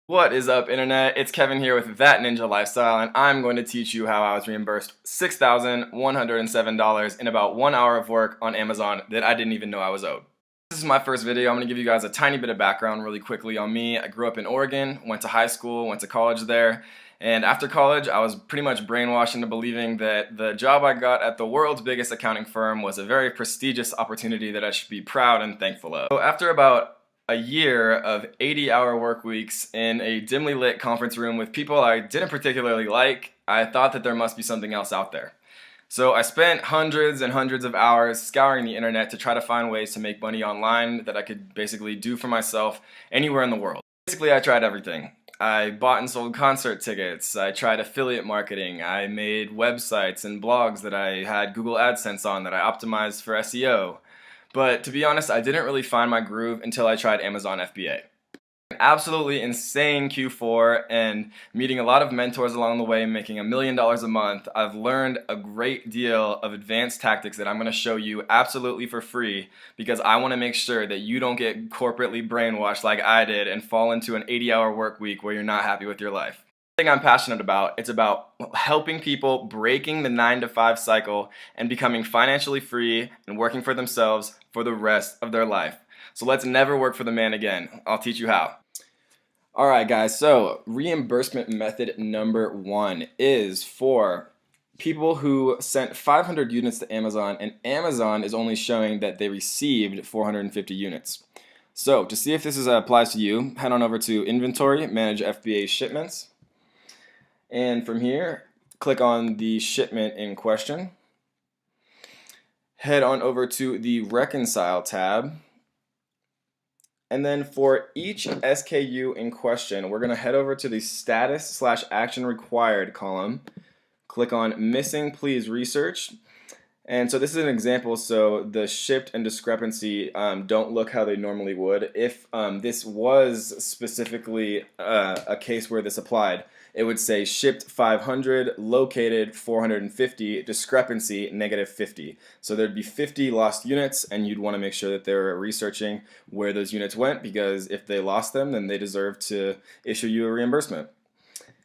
What is up, internet? It's Kevin here with That Ninja Lifestyle, and I'm going to teach you how I was reimbursed $6,107 in about 1 hour of work on Amazon that I didn't even know I was owed. This is my first video. I'm going to give you guys a tiny bit of background really quickly on me. I grew up in Oregon, went to high school, went to college there, and after college I was pretty much brainwashed into believing that the job I got at the world's biggest accounting firm was a very prestigious opportunity that I should be proud and thankful of. So after about a year of 80-hour work weeks in a dimly lit conference room with people I didn't particularly like, I thought that there must be something else out there. So I spent hundreds and hundreds of hours scouring the internet to try to find ways to make money online that I could basically do for myself anywhere in the world. Basically, I tried everything. I bought and sold concert tickets, I tried affiliate marketing, I made websites and blogs that I had Google AdSense on that I optimized for SEO. But to be honest, I didn't really find my groove until I tried Amazon FBA. An absolutely insane Q4 and meeting a lot of mentors along the way, making $1 million a month. I've learned a great deal of advanced tactics that I'm going to show you absolutely for free because I want to make sure that you don't get corporately brainwashed like I did and fall into an 80-hour work week where you're not happy with your life. Thing I'm passionate about. It's about helping people breaking the 9-to-5 cycle and becoming financially free and working for themselves for the rest of their life. So let's never work for the man again. I'll teach you how. Alright guys, so reimbursement method number 1 is for people who sent 500 units to Amazon and Amazon is only showing that they received 450 units. So to see if this applies to you, head on over to Inventory, Manage FBA Shipments. And from here, click on the shipment in question. Head on over to the Reconcile tab. And then for each SKU in question, we're going to head over to the Status/Action Required column. Click on Missing Please Research. And so this is an example, so the shipped and discrepancy don't look how they normally would. If this was specifically a case where this applied, it would say shipped 500, located 450, discrepancy -50. So there'd be 50 lost units, and you'd want to make sure that they're researching where those units went, because if they lost them, then they deserve to issue you a reimbursement.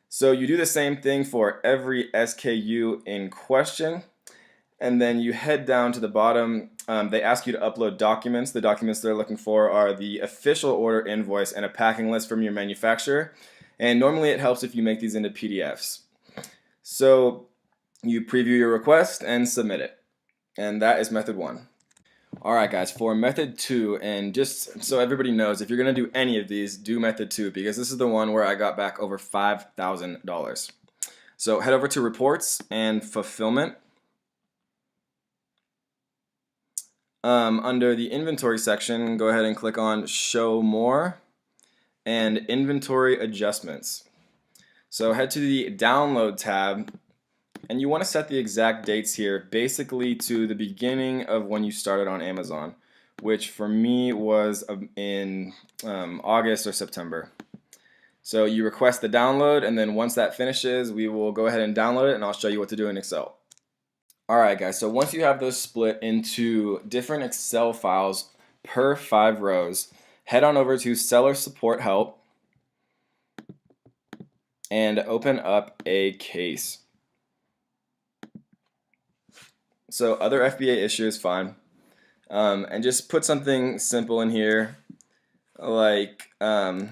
So you do the same thing for every SKU in question. And then you head down to the bottom. They ask you to upload documents. The documents they're looking for are the official order invoice and a packing list from your manufacturer. And normally it helps if you make these into PDFs. So you preview your request and submit it. And that is method 1. Alright guys, for method 2, and just so everybody knows, if you're going to do any of these, do method 2, because this is the one where I got back over $5,000. So head over to Reports and Fulfillment. Under the inventory section, go ahead and click on Show More and Inventory Adjustments. So head to the Download tab, and you want to set the exact dates here basically to the beginning of when you started on Amazon, which for me was in August or September. So you request the download, and then once that finishes, we will go ahead and download it, and I'll show you what to do in Excel. Alright guys, so once you have those split into different Excel files per 5 rows, head on over to Seller Support Help and open up a case. So other FBA issue is fine. And just put something simple in here like the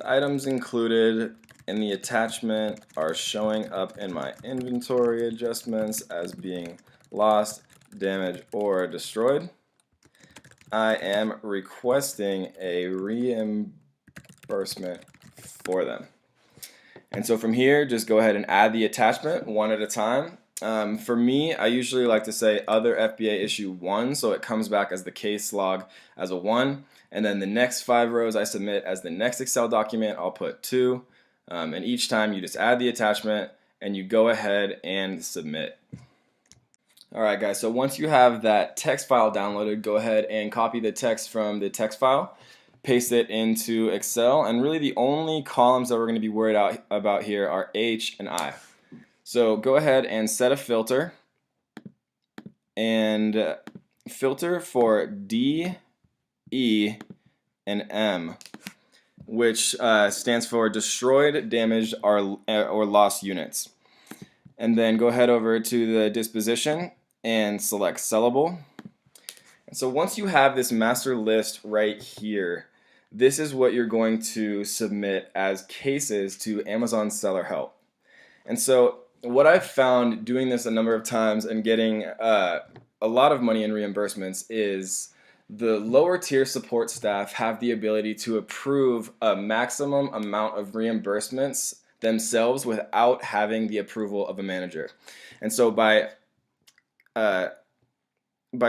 items included in the attachment are showing up in my inventory adjustments as being lost, damaged, or destroyed. I am requesting a reimbursement for them. And so from here, just go ahead and add the attachment one at a time. For me, I usually like to say other FBA issue 1, so it comes back as the case log as a 1. And then the next 5 rows I submit as the next Excel document, I'll put 2. And each time you just add the attachment and you go ahead and submit. Alright guys, so once you have that text file downloaded, go ahead and copy the text from the text file, paste it into Excel, and really the only columns that we're going to be worried about here are H and I. So go ahead and set a filter, and filter for D, E, and M. which stands for destroyed, damaged, or lost units. And then go ahead over to the disposition and select sellable. And so once you have this master list right here, this is what you're going to submit as cases to Amazon Seller Help. And so what I've found doing this a number of times and getting a lot of money in reimbursements is the lower tier support staff have the ability to approve a maximum amount of reimbursements themselves without having the approval of a manager. And so by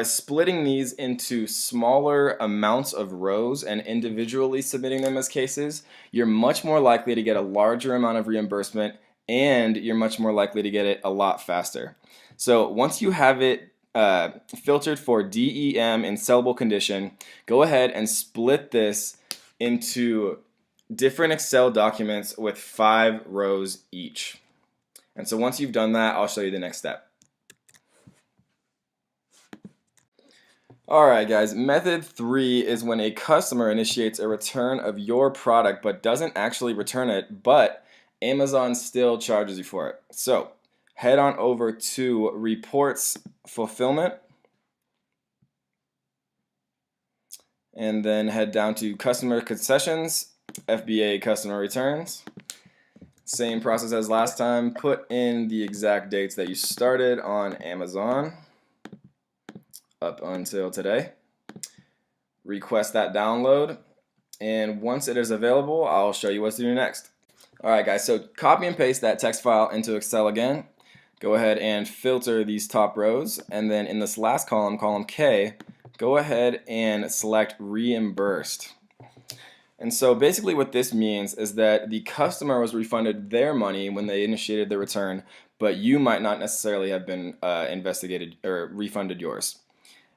splitting these into smaller amounts of rows and individually submitting them as cases, you're much more likely to get a larger amount of reimbursement, and you're much more likely to get it a lot faster. So once you have it filtered for DEM in sellable condition, go ahead and split this into different Excel documents with 5 rows each. And so once you've done that, I'll show you the next step. Alright guys, method 3 is when a customer initiates a return of your product but doesn't actually return it, but Amazon still charges you for it. So head on over to Reports Fulfillment and then head down to Customer Concessions, FBA Customer Returns. Same process as last time. Put in the exact dates that you started on Amazon up until today. Request that download, and once it is available, I'll show you what to do next. Alright guys, so copy and paste that text file into Excel again. Go ahead and filter these top rows, and then in this last column, column K, go ahead and select reimbursed. And so basically what this means is that the customer was refunded their money when they initiated the return, but you might not necessarily have been investigated or refunded yours.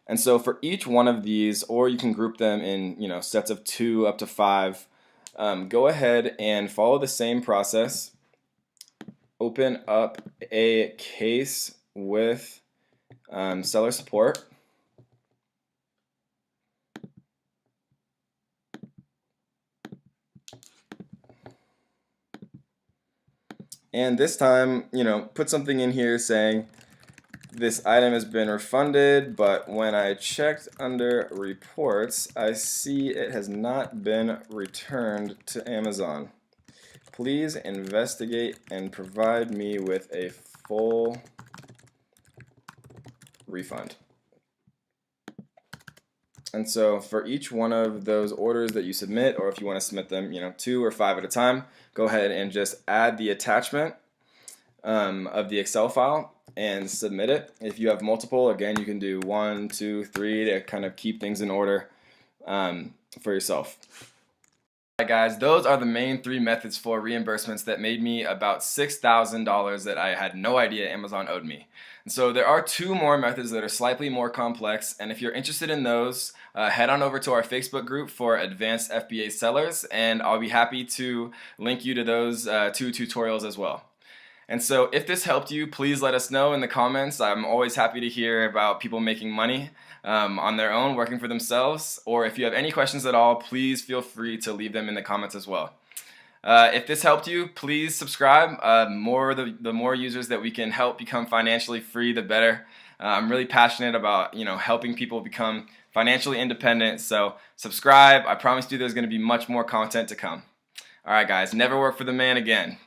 And so for each one of these, or you can group them in sets of 2 up to 5, go ahead and follow the same process. Open up a case with seller support. And this time, put something in here saying, this item has been refunded, but when I checked under reports, I see it has not been returned to Amazon. Please investigate and provide me with a full refund. And so for each one of those orders that you submit, or if you want to submit them 2 or 5 at a time, go ahead and just add the attachment of the Excel file and submit it. If you have multiple, again, you can do 1, 2, 3 to kind of keep things in order for yourself. Alright guys, those are the main 3 methods for reimbursements that made me about $6,000 that I had no idea Amazon owed me. And so there are 2 more methods that are slightly more complex, and if you're interested in those, head on over to our Facebook group for advanced FBA sellers, and I'll be happy to link you to those 2 tutorials as well. And so if this helped you, please let us know in the comments. I'm always happy to hear about people making money on their own, working for themselves. Or if you have any questions at all, please feel free to leave them in the comments as well. If this helped you, please subscribe. The more users that we can help become financially free, the better. I'm really passionate about helping people become financially independent. So subscribe. I promise you there's going to be much more content to come. Alright guys, never work for the man again.